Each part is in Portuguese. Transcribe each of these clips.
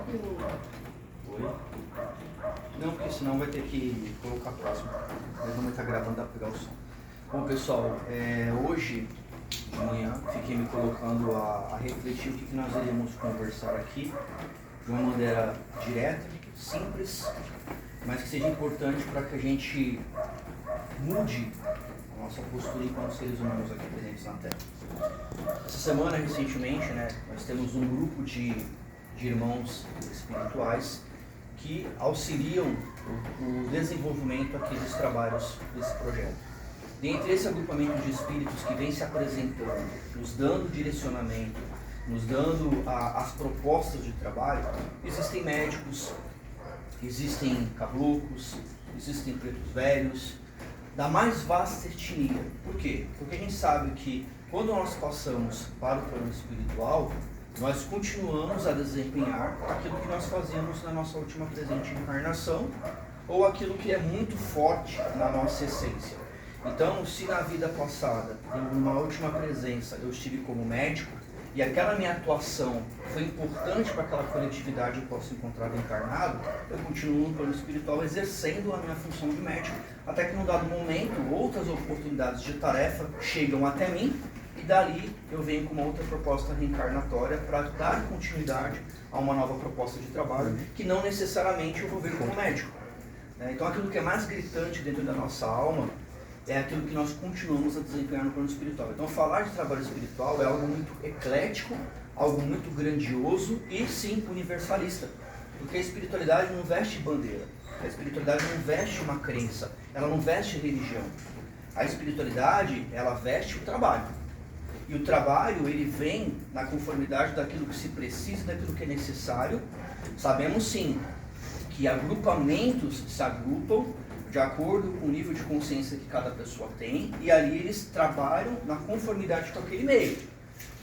Oi? Não, porque senão vai ter que colocar próximo. Mas não está gravando, dá para pegar o som. Bom, pessoal, hoje de manhã fiquei me colocando a refletir o que nós iríamos conversar aqui de uma maneira direta, simples, mas que seja importante para que a gente mude a nossa postura enquanto seres humanos aqui presentes na Terra. Essa semana, recentemente, nós temos um grupo de irmãos espirituais que auxiliam o desenvolvimento aqui dos trabalhos desse projeto. Dentre esse agrupamento de espíritos que vem se apresentando, nos dando direcionamento, nos dando as propostas de trabalho, existem médicos, existem caboclos, existem pretos velhos, da mais vasta etnia. Por quê? Porque a gente sabe que quando nós passamos para o plano espiritual, nós continuamos a desempenhar aquilo que nós fazíamos na nossa última presente encarnação, ou aquilo que é muito forte na nossa essência. Então, se na vida passada, numa última presença, eu estive como médico, e aquela minha atuação foi importante para aquela coletividade que eu posso encontrar encarnado, eu continuo no plano espiritual exercendo a minha função de médico, até que num dado momento, outras oportunidades de tarefa chegam até mim, e dali eu venho com uma outra proposta reencarnatória para dar continuidade a uma nova proposta de trabalho, que não necessariamente eu vou ver como médico. Então aquilo que é mais gritante dentro da nossa alma é aquilo que nós continuamos a desempenhar no plano espiritual. Então falar de trabalho espiritual é algo muito eclético, algo muito grandioso e sim universalista. Porque a espiritualidade não veste bandeira, a espiritualidade não veste uma crença, ela não veste religião. A espiritualidade, ela veste o trabalho. E o trabalho, ele vem na conformidade daquilo que se precisa, daquilo que é necessário. Sabemos sim que agrupamentos se agrupam de acordo com o nível de consciência que cada pessoa tem, e ali eles trabalham na conformidade com aquele meio.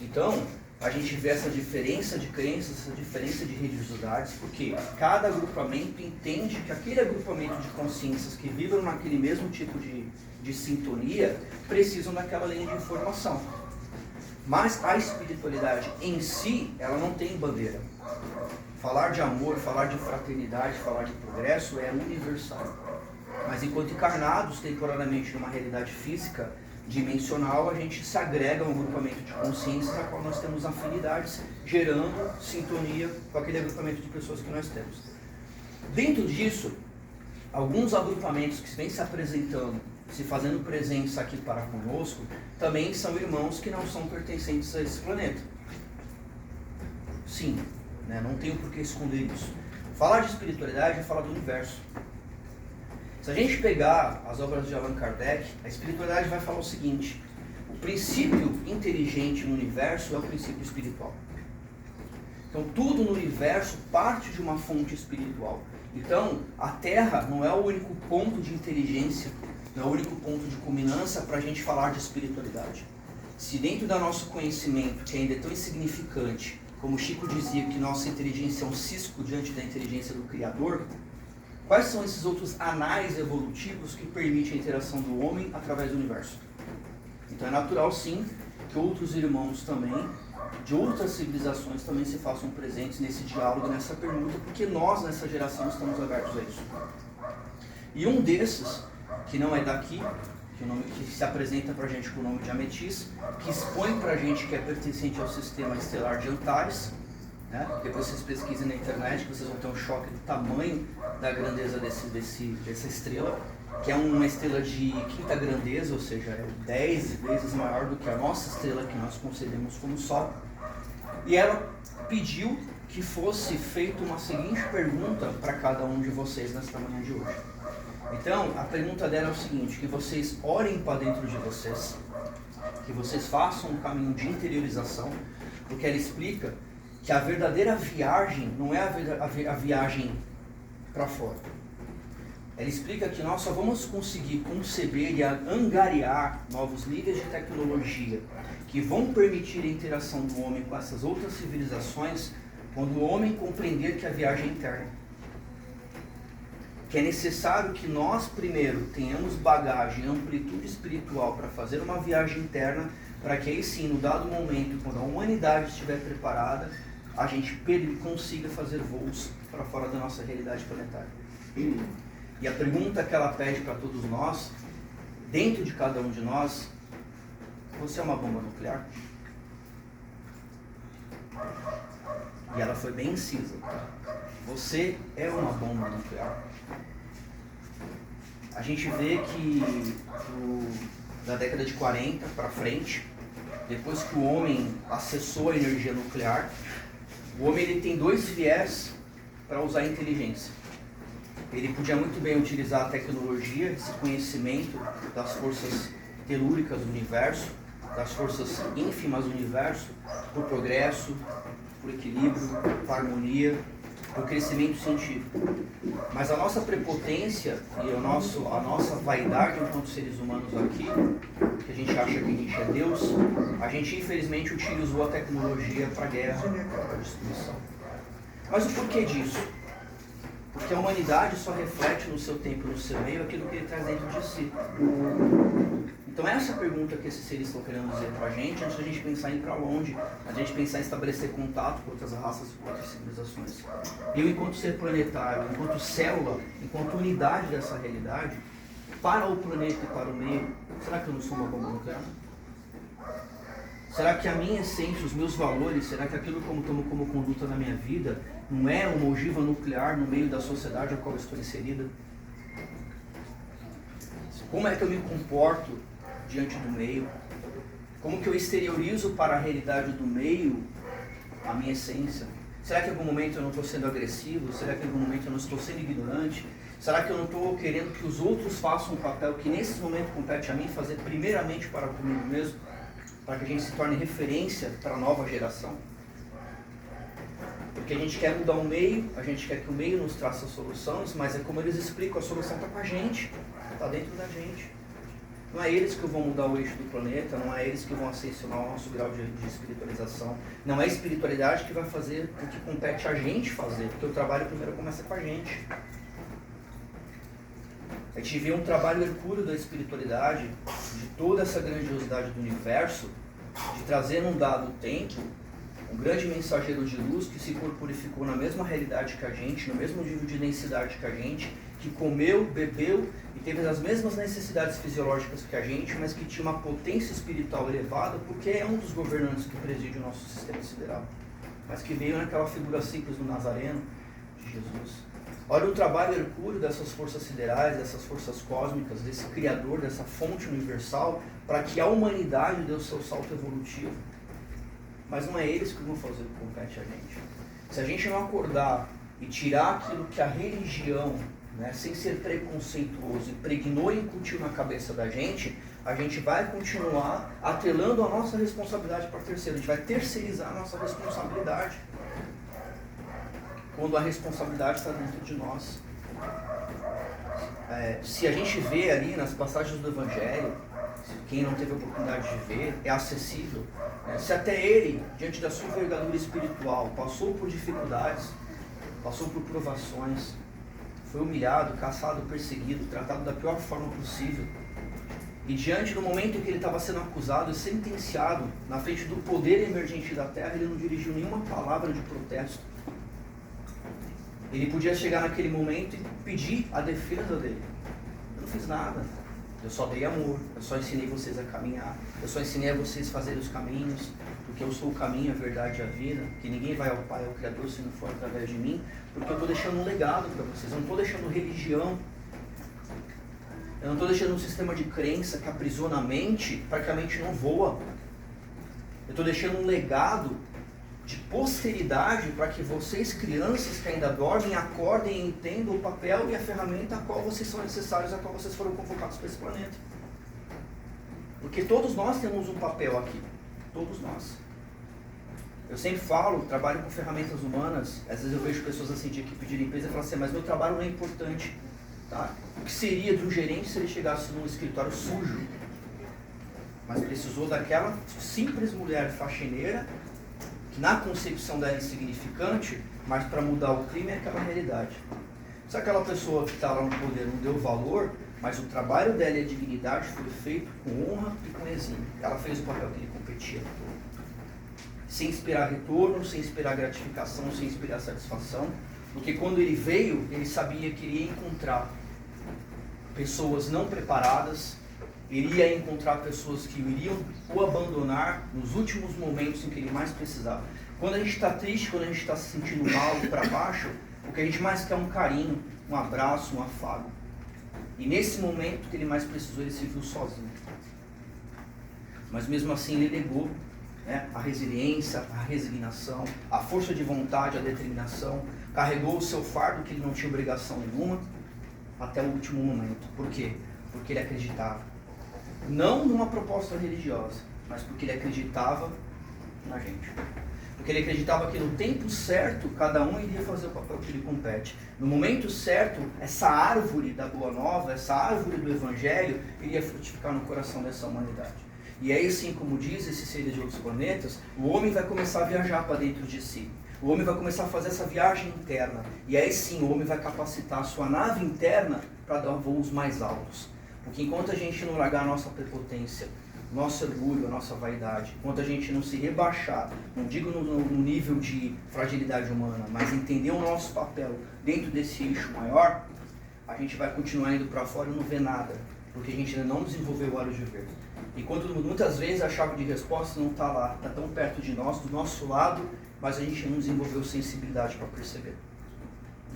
Então, a gente vê essa diferença de crenças, essa diferença de religiosidades, porque cada agrupamento entende que aquele agrupamento de consciências que vibram naquele mesmo tipo de sintonia precisam daquela linha de informação. Mas a espiritualidade em si, ela não tem bandeira. Falar de amor, falar de fraternidade, falar de progresso é universal. Mas enquanto encarnados, temporariamente numa realidade física dimensional, a gente se agrega a um agrupamento de consciências a qual nós temos afinidades, gerando sintonia com aquele agrupamento de pessoas que nós temos. Dentro disso, alguns agrupamentos que vêm se apresentando, se fazendo presença aqui para conosco, também são irmãos que não são pertencentes a esse planeta. Sim, não tenho por que esconder isso. Falar de espiritualidade é falar do universo. Se a gente pegar as obras de Allan Kardec, a espiritualidade vai falar o seguinte: o princípio inteligente no universo é o princípio espiritual. Então tudo no universo parte de uma fonte espiritual. Então a Terra não é o único ponto de inteligência, não é o único ponto de culminância para a gente falar de espiritualidade. Se dentro do nosso conhecimento, que ainda é tão insignificante, como Chico dizia que nossa inteligência é um cisco diante da inteligência do Criador, quais são esses outros anais evolutivos que permitem a interação do homem através do universo? Então é natural sim que outros irmãos também, de outras civilizações, também se façam presentes nesse diálogo, nessa pergunta, porque nós nessa geração estamos abertos a isso. E um desses, que não é daqui, que se apresenta para a gente com o nome de Ametis, que expõe para a gente que é pertencente ao sistema estelar de Antares, depois vocês pesquisem na internet, que vocês vão ter um choque do tamanho da grandeza dessa estrela, que é uma estrela de quinta grandeza, ou seja, é 10 vezes maior do que a nossa estrela que nós concebemos como Sol. E ela pediu que fosse feita uma seguinte pergunta para cada um de vocês nesta manhã de hoje. Então, a pergunta dela é o seguinte: que vocês orem para dentro de vocês, que vocês façam um caminho de interiorização, porque ela explica que a verdadeira viagem não é a viagem para fora. Ela explica que nós só vamos conseguir conceber e angariar novos níveis de tecnologia que vão permitir a interação do homem com essas outras civilizações quando o homem compreender que a viagem é interna. Que é necessário que nós primeiro tenhamos bagagem, amplitude espiritual para fazer uma viagem interna, para que aí sim, no dado momento, quando a humanidade estiver preparada, a gente consiga fazer voos para fora da nossa realidade planetária. E a pergunta que ela pede para todos nós, dentro de cada um de nós: você é uma bomba nuclear? E ela foi bem incisa. Você é uma bomba nuclear. A gente vê que da década de 40 para frente, depois que o homem acessou a energia nuclear, o homem ele tem dois viés para usar a inteligência. Ele podia muito bem utilizar a tecnologia, esse conhecimento das forças telúricas do universo, das forças ínfimas do universo, por progresso, por equilíbrio, por harmonia, por crescimento científico. Mas a nossa prepotência e a nossa vaidade enquanto seres humanos aqui, que a gente acha que a gente é Deus, a gente infelizmente utilizou a tecnologia para a guerra, para a destruição. Mas o porquê disso? Porque a humanidade só reflete no seu tempo, no seu meio, aquilo que ele traz dentro de si. Então essa pergunta que esses seres estão querendo dizer para a gente, antes da gente pensar em ir para longe, a gente pensar em estabelecer contato com outras raças, com outras civilizações. Eu, enquanto ser planetário, enquanto célula, enquanto unidade dessa realidade, para o planeta e para o meio, será que eu não sou uma bomba nuclear? Será que a minha essência, os meus valores, será que aquilo que eu tomo como conduta na minha vida não é uma ogiva nuclear no meio da sociedade a qual eu estou inserida? Como é que eu me comporto diante do meio? Como que eu exteriorizo para a realidade do meio a minha essência? Será que em algum momento eu não estou sendo agressivo? Será que em algum momento eu não estou sendo ignorante? Será que eu não estou querendo que os outros façam um papel que nesse momento compete a mim fazer primeiramente para comigo mesmo? Para que a gente se torne referência para a nova geração? Porque a gente quer mudar o meio, a gente quer que o meio nos traça soluções, mas é como eles explicam, a solução está com a gente, está dentro da gente. Não é eles que vão mudar o eixo do planeta, não é eles que vão ascensionar o nosso grau de espiritualização. Não é a espiritualidade que vai fazer o que compete a gente fazer, porque o trabalho primeiro começa com a gente. A gente vê um trabalho hercúleo da espiritualidade, de toda essa grandiosidade do universo, de trazer num dado tempo um grande mensageiro de luz que se corporificou na mesma realidade que a gente, no mesmo nível de densidade que a gente, que comeu, bebeu e teve as mesmas necessidades fisiológicas que a gente, mas que tinha uma potência espiritual elevada, porque é um dos governantes que preside o nosso sistema sideral, mas que veio naquela figura simples do Nazareno, de Jesus. Olha o trabalho hercúleo dessas forças siderais, dessas forças cósmicas, desse Criador, dessa fonte universal, para que a humanidade dê o seu salto evolutivo. Mas não é eles que vão fazer o que compete a gente. Se a gente não acordar e tirar aquilo que a religião, sem ser preconceituoso, impregnou e incutiu na cabeça da gente, a gente vai continuar atrelando a nossa responsabilidade para terceiro. A gente vai terceirizar a nossa responsabilidade, quando a responsabilidade está dentro de nós. Se a gente vê ali nas passagens do Evangelho, quem não teve a oportunidade de ver, é acessível. Se até ele, diante da sua envergadura espiritual, passou por dificuldades, passou por provações, foi humilhado, caçado, perseguido, tratado da pior forma possível, e diante do momento em que ele estava sendo acusado e sentenciado, na frente do poder emergente da terra, ele não dirigiu nenhuma palavra de protesto. Ele podia chegar naquele momento e pedir a defesa dele. Eu não fiz nada. Eu só dei amor. Eu só ensinei vocês a caminhar. Eu só ensinei a vocês a fazerem os caminhos. Porque eu sou o caminho, a verdade e a vida. Que ninguém vai ao Pai, ao Criador, se não for através de mim. Porque eu estou deixando um legado para vocês. Eu não estou deixando religião. Eu não estou deixando um sistema de crença que aprisiona a mente para que a mente não voa. Eu estou deixando um legado de posteridade para que vocês, crianças que ainda dormem, acordem e entendam o papel e a ferramenta a qual vocês são necessários, a qual vocês foram convocados para esse planeta. Porque todos nós temos um papel aqui. Todos nós. Eu sempre falo, trabalho com ferramentas humanas. Às vezes eu vejo pessoas assim de equipe de limpeza e falam assim, mas meu trabalho não é importante. Tá? O que seria de um gerente se ele chegasse num escritório sujo? Mas precisou daquela simples mulher faxineira, que na concepção dela é insignificante, mas para mudar o clima é aquela realidade. Se aquela pessoa que está lá no poder não deu valor, mas o trabalho dela e a dignidade foi feito com honra e com exímio. Ela fez o papel que lhe competia. sem esperar retorno, sem esperar gratificação, sem esperar satisfação, porque quando ele veio, ele sabia que iria encontrar pessoas não preparadas, iria encontrar pessoas que iriam o abandonar nos últimos momentos em que ele mais precisava. Quando a gente está triste, quando a gente está se sentindo mal e para baixo, o que a gente mais quer é um carinho, um abraço, um afago. E nesse momento que ele mais precisou, ele se viu sozinho. Mas mesmo assim ele negou, né, a resiliência, a resignação, a força de vontade, a determinação, carregou o seu fardo que ele não tinha obrigação nenhuma até o último momento. Por quê? Porque ele acreditava. Não numa proposta religiosa, mas porque ele acreditava na gente. Porque ele acreditava que no tempo certo, cada um iria fazer o papel que lhe compete. No momento certo, essa árvore da Boa Nova, essa árvore do Evangelho, iria frutificar no coração dessa humanidade. E aí sim, como diz esses seres de outros planetas, o homem vai começar a viajar para dentro de si. O homem vai começar a fazer essa viagem interna. E aí sim, o homem vai capacitar a sua nave interna para dar voos mais altos. Porque enquanto a gente não largar a nossa prepotência, nosso orgulho, a nossa vaidade, enquanto a gente não se rebaixar, não digo no nível de fragilidade humana, mas entender o nosso papel dentro desse eixo maior, a gente vai continuar indo para fora e não vê nada, porque a gente ainda não desenvolveu o olho de ver. Enquanto muitas vezes a chave de resposta não está lá, está tão perto de nós, do nosso lado, mas a gente não desenvolveu sensibilidade para perceber.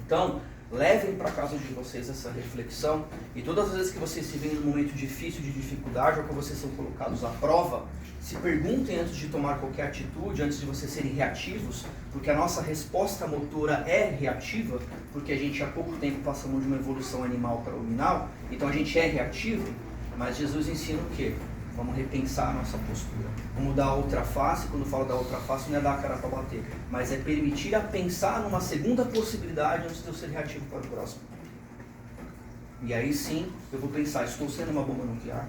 Então, levem para casa de vocês essa reflexão e todas as vezes que vocês se veem num momento difícil, de dificuldade, ou que vocês são colocados à prova, se perguntem antes de tomar qualquer atitude, antes de vocês serem reativos, porque a nossa resposta motora é reativa, porque a gente há pouco tempo passamos de uma evolução animal para luminal, então a gente é reativo, mas Jesus ensina o quê? Vamos repensar a nossa postura. Vamos dar outra face. Quando eu falo da outra face, não é dar a cara para bater, mas é permitir a pensar numa segunda possibilidade antes de eu ser reativo para o próximo. E aí sim, eu vou pensar, estou sendo uma bomba nuclear?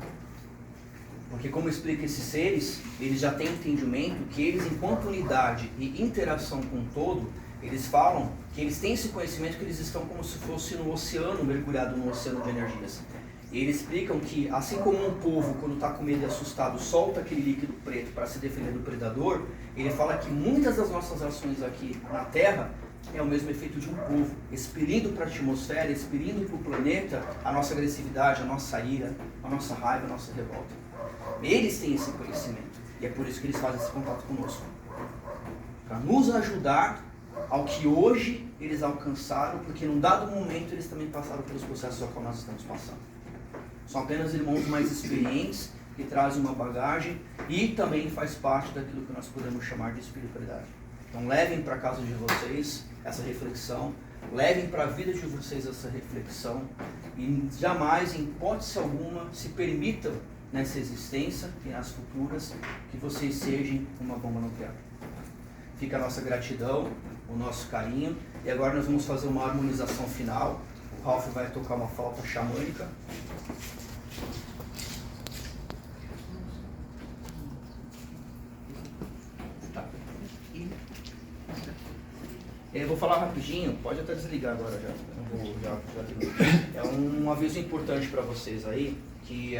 Porque como explica esses seres, eles já têm entendimento que eles, enquanto unidade e interação com o todo, eles falam que eles têm esse conhecimento que eles estão como se fosse no oceano, mergulhado no oceano de energias. E eles explicam que, assim como um povo, quando está com medo e assustado, solta aquele líquido preto para se defender do predador, ele fala que muitas das nossas ações aqui na Terra é o mesmo efeito de um povo, expelindo para a atmosfera, expelindo para o planeta a nossa agressividade, a nossa ira, a nossa raiva, a nossa revolta. Eles têm esse conhecimento, e é por isso que eles fazem esse contato conosco. Para nos ajudar ao que hoje eles alcançaram, porque num dado momento eles também passaram pelos processos ao qual nós estamos passando. São apenas irmãos mais experientes, que trazem uma bagagem e também faz parte daquilo que nós podemos chamar de espiritualidade. Então levem para casa de vocês essa reflexão, levem para a vida de vocês essa reflexão e jamais, em hipótese alguma, se permitam nessa existência e nas futuras que vocês sejam uma bomba nuclear. Fica a nossa gratidão, o nosso carinho, e agora nós vamos fazer uma harmonização final. O Ralph vai tocar uma flauta xamânica. Eu vou falar rapidinho, pode até desligar agora já. É um aviso importante para vocês aí, que